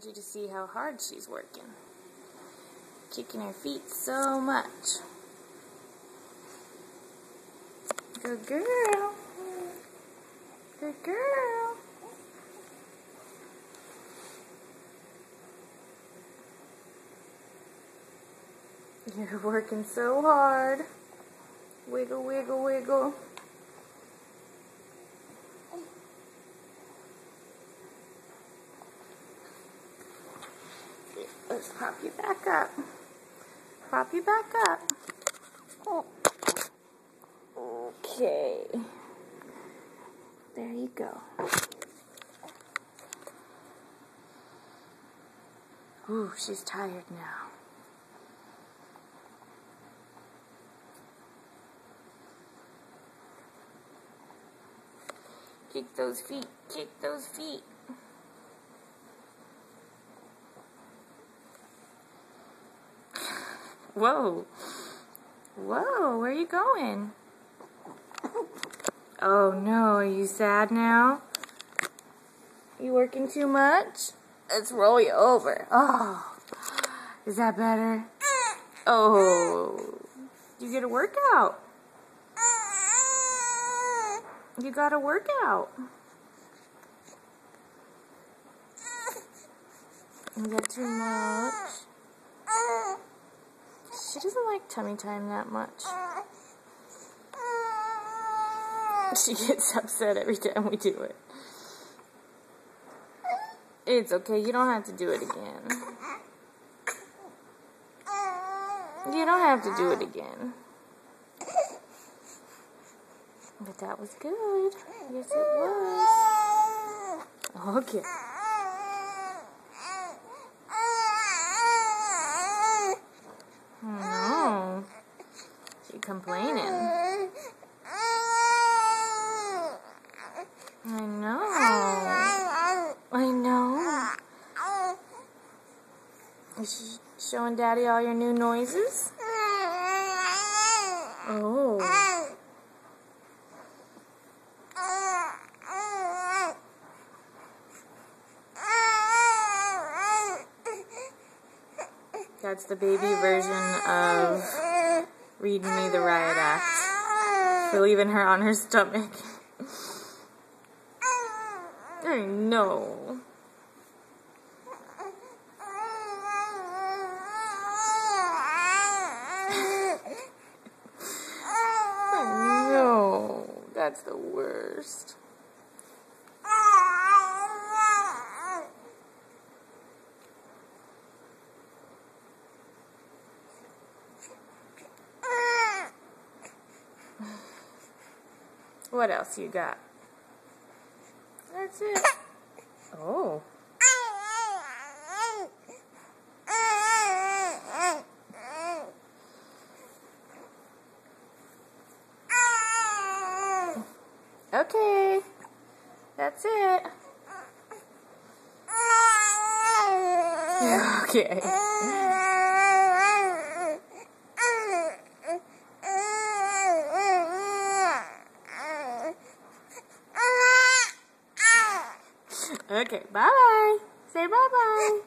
want you to see how hard she's working. Kicking her feet so much. Good girl. Good girl. You're working so hard. Wiggle, wiggle, wiggle. Let's pop you back up. Pop you back up. Oh. Okay. There you go. Ooh, she's tired now. Kick those feet. Kick those feet. Whoa. Whoa, where are you going? Oh no, are you sad now? You working too much? Let's roll you over. Oh, is that better? Oh, you get a workout. You got a workout. Is that too much? She doesn't like tummy time that much. She gets upset every time we do it. It's okay, you don't have to do it again. You don't have to do it again. But that was good. Yes, it was. Okay. No. She's complaining. I know. I know. Is she showing Daddy all your new noises? Oh. That's the baby version of reading me the riot act. We're leaving her on her stomach. I know. I know. That's the worst. What else you got? That's it. Oh. Okay. That's it. Okay. Okay, bye-bye. Say bye-bye.